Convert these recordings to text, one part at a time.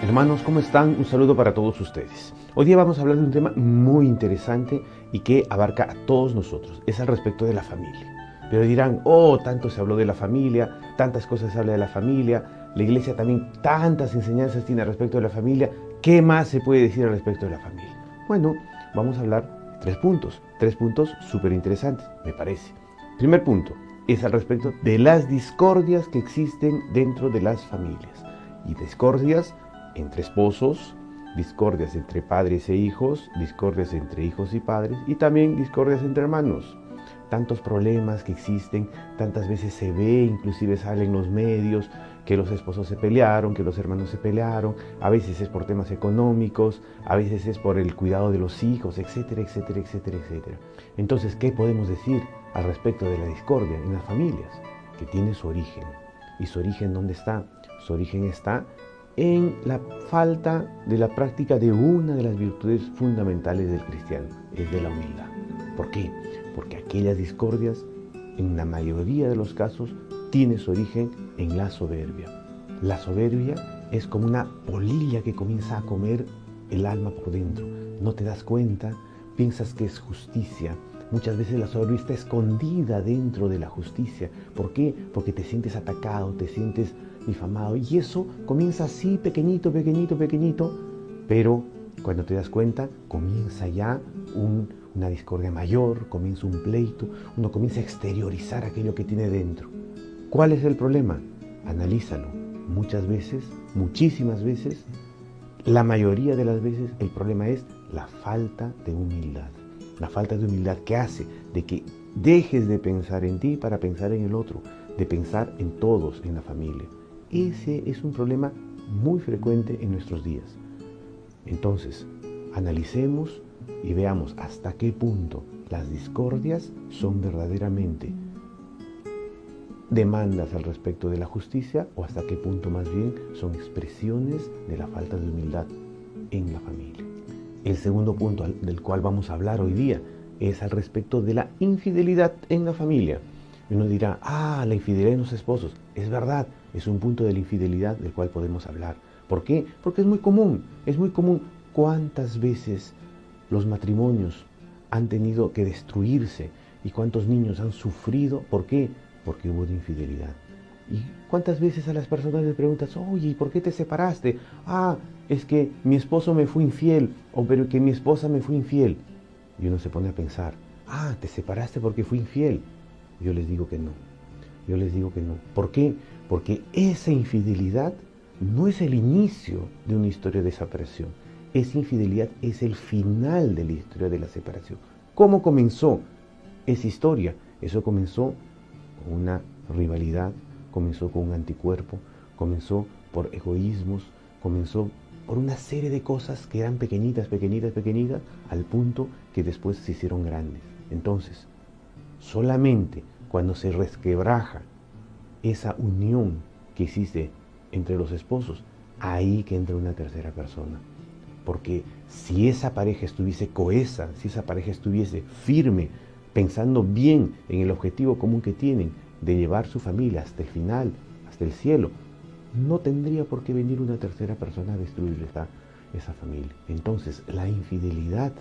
Hermanos, ¿cómo están? Un saludo para todos ustedes. Hoy día vamos a hablar de un tema muy interesante y que abarca a todos nosotros. Es al respecto de la familia. Pero dirán, oh, tanto se habló de la familia, tantas cosas se habla de la familia, la iglesia también tantas enseñanzas tiene al respecto de la familia. ¿Qué más se puede decir al respecto de la familia? Bueno, vamos a hablar tres puntos súper interesantes, me parece. Primer punto es al respecto de las discordias que existen dentro de las familias. Y discordias entre esposos, discordias entre padres e hijos, discordias entre hijos y padres y también discordias entre hermanos. Tantos problemas que existen, tantas veces se ve, inclusive salen los medios, que los esposos se pelearon, que los hermanos se pelearon, a veces es por temas económicos, a veces es por el cuidado de los hijos, etcétera, etcétera, etcétera, etcétera. Entonces, ¿qué podemos decir al respecto de la discordia en las familias? Que tiene su origen. ¿Y su origen dónde está? Su origen está en la falta de la práctica de una de las virtudes fundamentales del cristiano, es de la humildad. ¿Por qué? Porque aquellas discordias, en la mayoría de los casos, tiene su origen en la soberbia. La soberbia es como una polilla que comienza a comer el alma por dentro. No te das cuenta, piensas que es justicia. Muchas veces la soberbia está escondida dentro de la justicia. ¿Por qué? Porque te sientes atacado, te sientes difamado. Y eso comienza así, pequeñito, pequeñito, pequeñito. Pero cuando te das cuenta, comienza ya una discordia mayor, comienza un pleito. Uno comienza a exteriorizar aquello que tiene dentro. ¿Cuál es el problema? Analízalo. Muchas veces, muchísimas veces, la mayoría de las veces, el problema es la falta de humildad. La falta de humildad que hace de que dejes de pensar en ti para pensar en el otro, de pensar en todos, en la familia. Ese es un problema muy frecuente en nuestros días. Entonces, analicemos y veamos hasta qué punto las discordias son verdaderamente demandas al respecto de la justicia o hasta qué punto más bien son expresiones de la falta de humildad en la familia. El segundo punto del cual vamos a hablar hoy día es al respecto de la infidelidad en la familia. Y uno dirá, la infidelidad en los esposos. Es verdad, es un punto de la infidelidad del cual podemos hablar. ¿Por qué? Porque es muy común. ¿Cuántas veces los matrimonios han tenido que destruirse y cuántos niños han sufrido? ¿Por qué? Porque hubo una infidelidad. ¿Y cuántas veces a las personas les preguntas, oye, ¿y por qué te separaste? Es que mi esposo me fue infiel, o pero que mi esposa me fue infiel. Y uno se pone a pensar, ¿te separaste porque fui infiel? Yo les digo que no. ¿Por qué? Porque esa infidelidad no es el inicio de una historia de separación. Esa infidelidad es el final de la historia de la separación. ¿Cómo comenzó esa historia? Eso comenzó con una rivalidad, comenzó con un anticuerpo, comenzó por egoísmos, comenzó por una serie de cosas que eran pequeñitas, al punto que después se hicieron grandes. Entonces, solamente cuando se resquebraja esa unión que existe entre los esposos, ahí que entra una tercera persona. Porque si esa pareja estuviese cohesa, si esa pareja estuviese firme, pensando bien en el objetivo común que tienen de llevar su familia hasta el final, hasta el cielo, no tendría por qué venir una tercera persona a destruir esa familia. Entonces, la infidelidad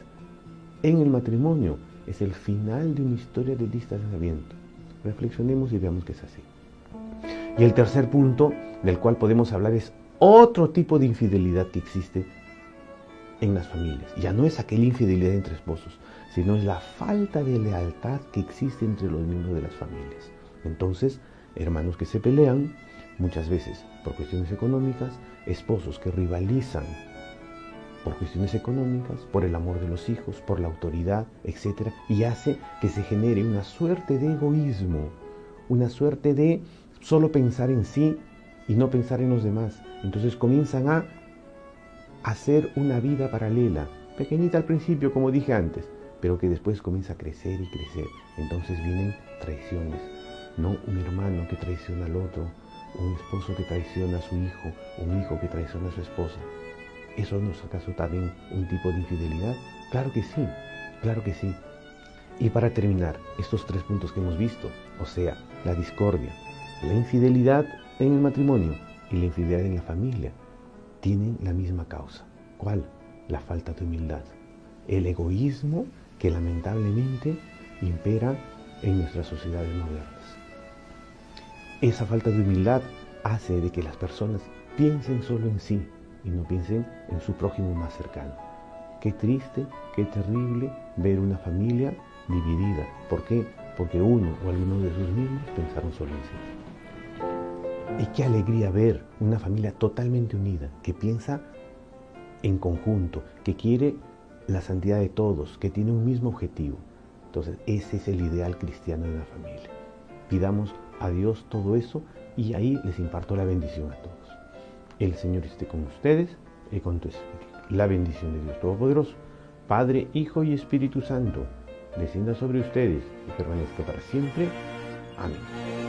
en el matrimonio es el final de una historia de distanciamiento. Reflexionemos y veamos que es así. Y el tercer punto del cual podemos hablar es otro tipo de infidelidad que existe en las familias. Ya no es aquella infidelidad entre esposos, sino es la falta de lealtad que existe entre los miembros de las familias. Entonces, hermanos que se pelean, muchas veces por cuestiones económicas, esposos que rivalizan por cuestiones económicas, por el amor de los hijos, por la autoridad, etc. Y hace que se genere una suerte de egoísmo, una suerte de solo pensar en sí y no pensar en los demás. Entonces comienzan a hacer una vida paralela, pequeñita al principio, como dije antes, pero que después comienza a crecer y crecer. Entonces vienen traiciones, ¿no? Un hermano que traiciona al otro, un esposo que traiciona a su hijo, un hijo que traiciona a su esposa. ¿Eso no es acaso también un tipo de infidelidad? Claro que sí, claro que sí. Y para terminar, estos tres puntos que hemos visto, o sea, la discordia, la infidelidad en el matrimonio y la infidelidad en la familia, tienen la misma causa. ¿Cuál? La falta de humildad. El egoísmo que lamentablemente impera en nuestras sociedades modernas. Esa falta de humildad hace de que las personas piensen solo en sí y no piensen en su prójimo más cercano. Qué triste, qué terrible ver una familia dividida. ¿Por qué? Porque uno o alguno de sus miembros pensaron solo en sí. Y qué alegría ver una familia totalmente unida, que piensa en conjunto, que quiere la santidad de todos, que tiene un mismo objetivo. Entonces, ese es el ideal cristiano de la familia. Pidamos a Dios todo eso y ahí les imparto la bendición a todos. El Señor esté con ustedes y con tu espíritu. La bendición de Dios Todopoderoso, Padre, Hijo y Espíritu Santo, descienda sobre ustedes y permanezca para siempre. Amén.